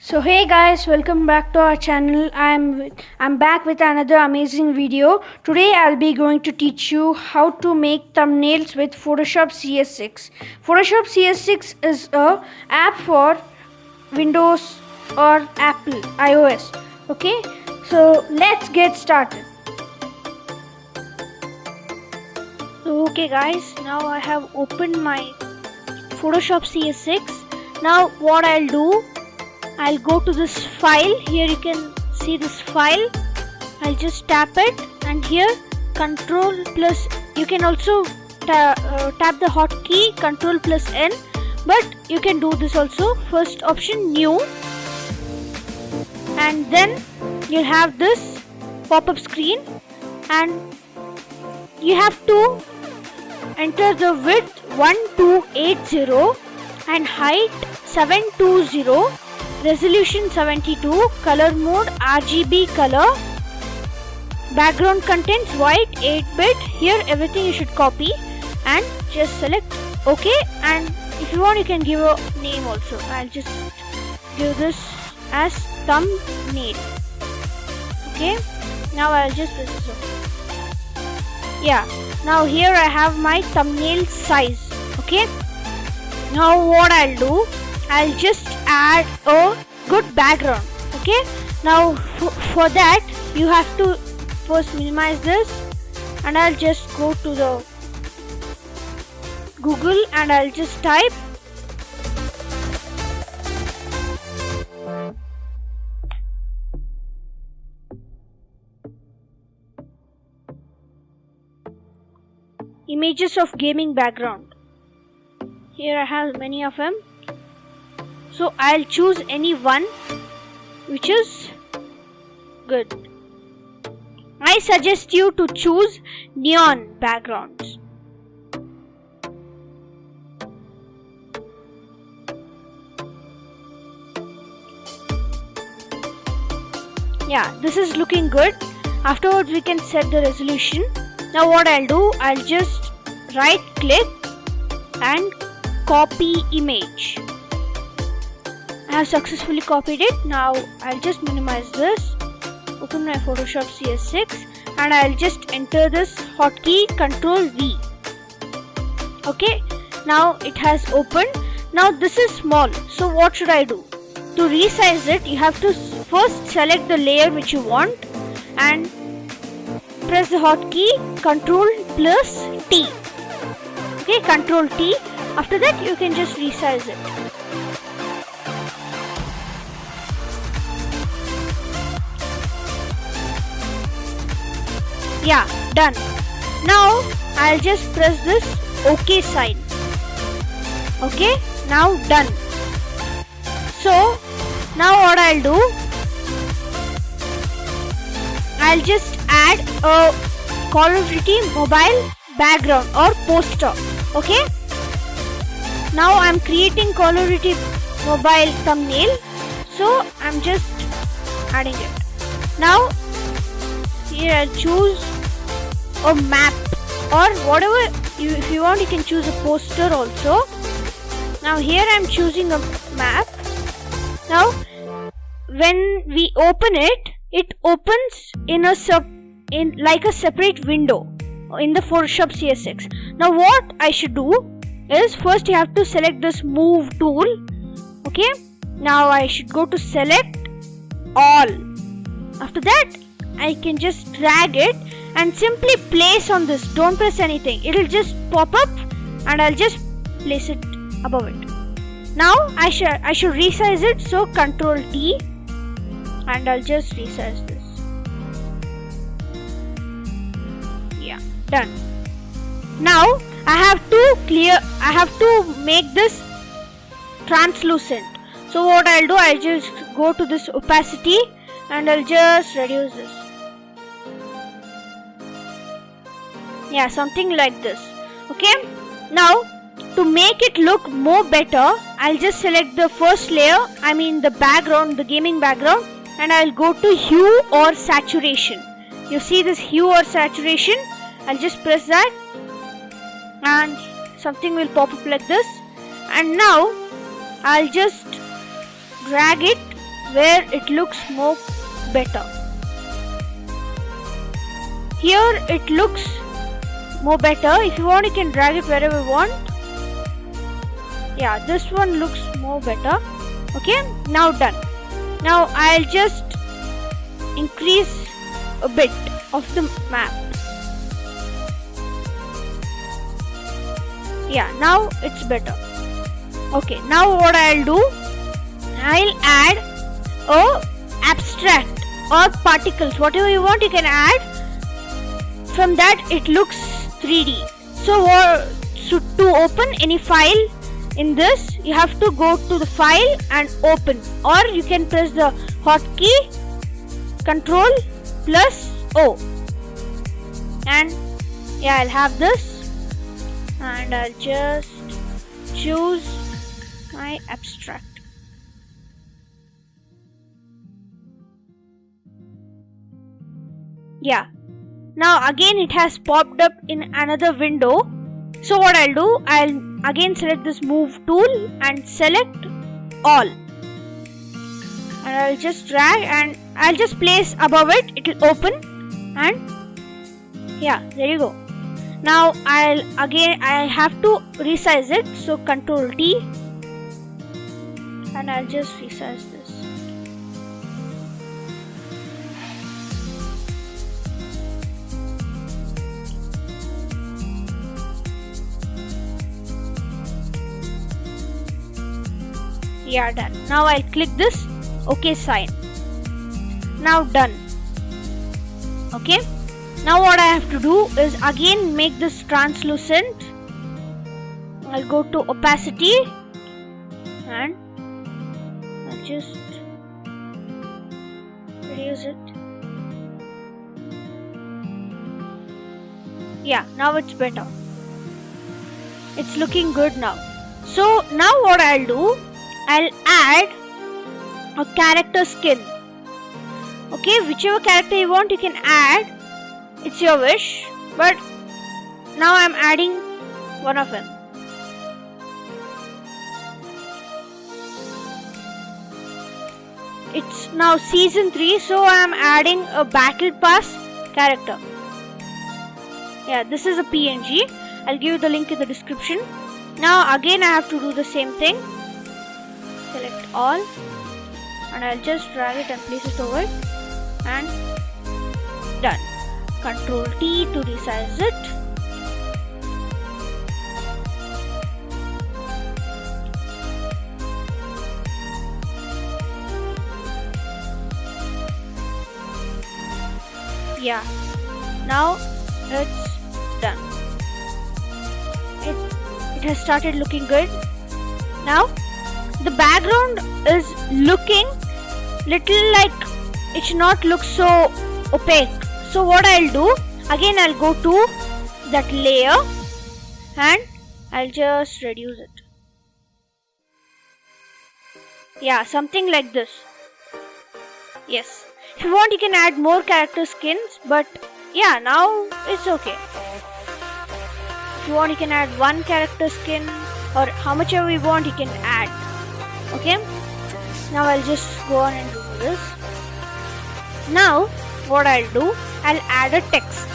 So hey guys, welcome back to our channel. I'm back with another amazing video. Today I'll be going to teach you how to make thumbnails with Photoshop CS6. Photoshop CS6 is a app for Windows or Apple iOS. Okay, so let's get started. Okay guys, now I have opened my Photoshop CS6. Now what I'll do, I'll go to this file. Here you can see this file. I'll just tap it, and here Control plus, you can also tap the hotkey Control plus N, but you can do this also. First option, new, and then you'll have this pop-up screen, and you have to enter the width 1280 and height 720, resolution 72, color mode RGB color, background contents white 8-bit. Here everything you should copy and just select OK, and if you want you can give a name also. I'll just give this as thumbnail. Okay, now I'll just press this on. Yeah, now here I have my thumbnail size. Okay, now what I'll do, I'll just add a good background. Okay, now for that you have to first minimize this, and I'll just go to the Google and I'll just type images of gaming background. Here I have many of them, so I'll choose any one which is good. I suggest you to choose neon backgrounds. Yeah, this is looking good. Afterwards we can set the resolution. Now what I'll do, I'll just right click and copy image. I have successfully copied it. Now I'll just minimize this, open my Photoshop CS6, and I'll just enter this hotkey Control V. Okay, now it has opened. Now this is small, so what should I do? To resize it, you have to first select the layer which you want and press the hotkey Control plus T. Okay, Control T. After that you can just resize it. Yeah, done. Now I'll just press this OK sign. Okay, now done. So now what I'll do, I'll just add a Call of Duty mobile background or poster. Okay, now I'm creating Call of Duty mobile thumbnail, so I'm just adding it. Now here I'll choose a map, or whatever if you want you can choose a poster also. Now here I'm choosing a map. Now when we open it, it opens in like a separate window in the Photoshop CS6. Now what I should do is, first you have to select this move tool. Okay, now I should go to select all. After that I can just drag it and simply place on this. Don't press anything, it'll just pop up and I'll just place it above it. Now I should resize it, so Control T, and I'll just resize this. Yeah, done. Now I have to make this translucent. So what I'll do, I'll just go to this opacity and I'll just reduce this. Yeah, something like this. Okay, now to make it look more better, I'll just select the first layer, I mean the background, the gaming background, and I'll go to hue or saturation. You see this hue or saturation, I'll just press that and something will pop up like this. And now I'll just drag it where it looks more better. Here it looks more better. If you want, you can drag it wherever you want. Yeah, this one looks more better. Okay, now done. Now I'll just increase a bit of the map. Yeah, now it's better. Okay, now what I'll do, I'll add a abstract or particles, whatever you want you can add. From that it looks 3D. So to open any file in this, you have to go to the file and open, or you can press the hotkey Ctrl+O, and yeah, I'll have this, and I'll just choose my abstract. Yeah, now again it has popped up in another window. So what I'll do, I'll again select this move tool and select all, and I'll just drag and I'll just place above it, it will open, and yeah, there you go. Now I have to resize it, so Ctrl T, and I'll just resize this. Yeah, done. Now I'll click this OK sign. Now done. Okay. Now what I have to do is again make this translucent. I'll go to opacity and I'll just reduce it. Yeah, now it's better. It's looking good now. So now what I'll do, I'll add a character skin. Okay, whichever character you want you can add. It's your wish. But now I'm adding one of them. It's now season 3, so I'm adding a battle pass character. Yeah, this is a PNG. I'll give you the link in the description. Now again I have to do the same thing. Select all, and I'll just drag it and place it over it, and done. Ctrl T to resize it. Yeah, now it's done. It has started looking good. Now the background is looking little like it should not look so opaque. So what I'll do, again I'll go to that layer and I'll just reduce it. Yeah, something like this. Yes, if you want you can add more character skins, but yeah, now it's okay. If you want you can add one character skin, or how much ever you want you can add. Okay, now I'll just go on and do this. Now what I'll do, I'll add a text.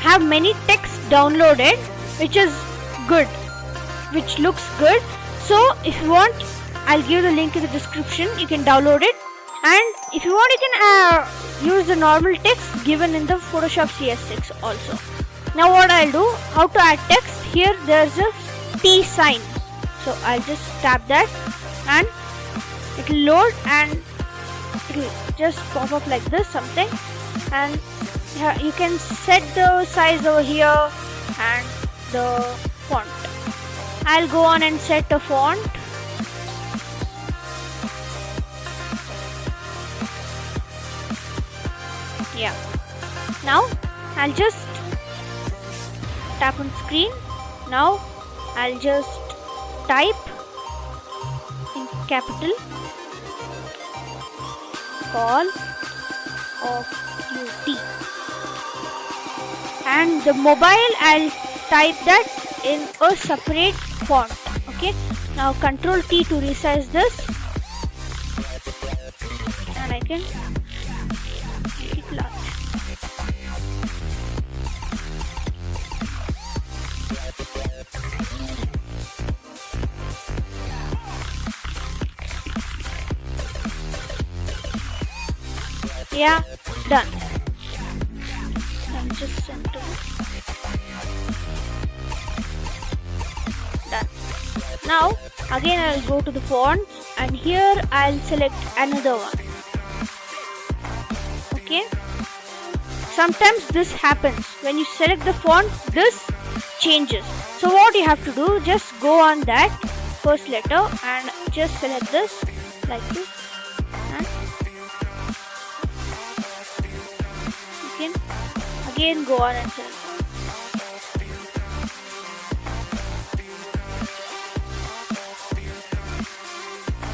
Have many texts downloaded, which is good, which looks good. So if you want, I'll give the link in the description. You can download it, and if you want you can use the normal text given in the Photoshop CS6 also. Now what I'll do, how to add text, here there's a T sign, so I'll just tap that and it will load and it will just pop up like this something, and you can set the size over here and the font. I'll go on and set a font. Yeah, now I'll just tap on screen. Now I'll just type in capital Call of Duty, and the mobile I'll type that in a separate font. Okay, now Ctrl T to resize this. can make it large. Yeah, done. And just center it. Done. Now again I'll go to the font and here I'll select another one. Okay. Sometimes this happens. When you select the font, this changes. So what you have to do, just go on that first letter and just select this like this. And again go on and select.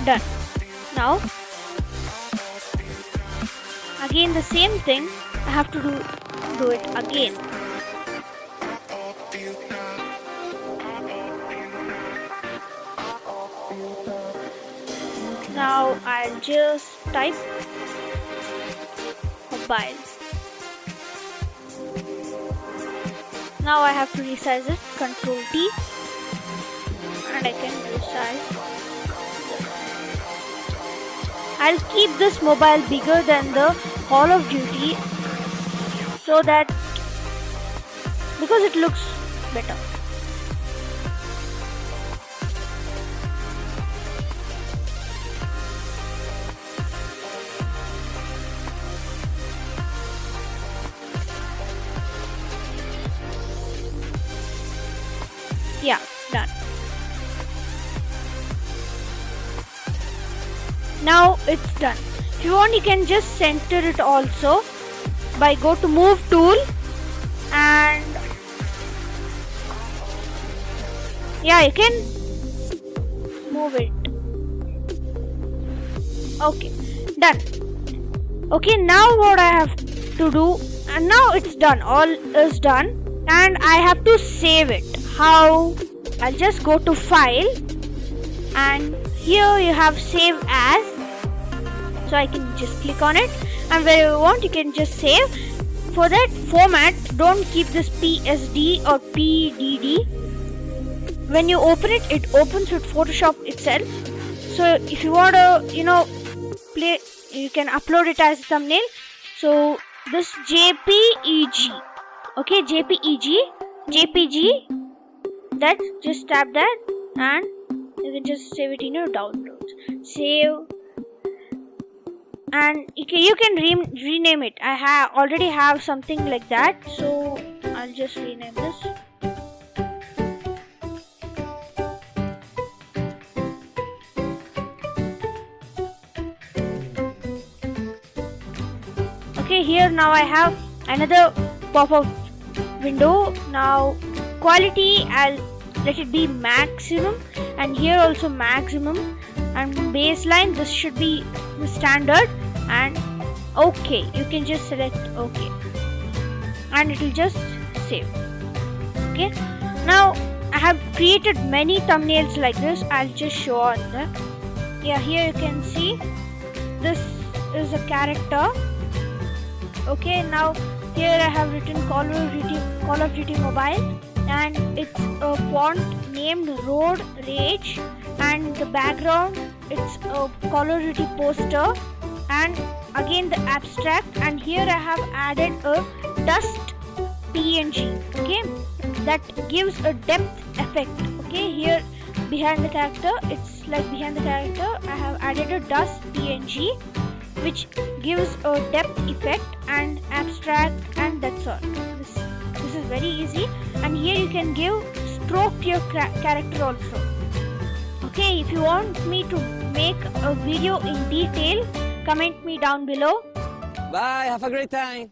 Done. Now again the same thing, I have to do it again. Now I'll just type mobile. Now I have to resize it, Ctrl T, and I can resize. I'll keep this mobile bigger than the Call of Duty so that because it looks better. Yeah, done. Now it's done. If you want, you can just center it also by go to move tool and yeah, you can move it. Okay, done. Okay, now what I have to do, and now it's done, all is done, and I have to save it. How? I'll just go to file and here you have save as, so I can just click on it, and where you want you can just save. For that format, don't keep this PSD or PDD. When you open it, it opens with Photoshop itself. So if you want to play, you can upload it as a thumbnail. So this JPEG, okay, JPG, that just tap that and you can just save it in your downloads. Save, and you can rename it. I already have something like that, so I'll just rename this. Okay, here now I have another pop-up window. Now quality, I'll let it be maximum, and here also maximum, and baseline, this should be the standard, and okay, you can just select okay, and it will just save. Okay, now I have created many thumbnails like this. I'll just show on the, yeah, here you can see this is a character. Okay, now here I have written Call of Duty Mobile, and it's a font named Road Rage, and the background, it's a Call of Duty poster, and again the abstract, and here I have added a dust PNG, okay, that gives a depth effect. Okay, here behind the character, it's like behind the character I have added a dust PNG which gives a depth effect and abstract, and that's all. This is very easy, and here you can give stroke to your character also. Okay, if you want me to make a video in detail, comment me down below. Bye, have a great time.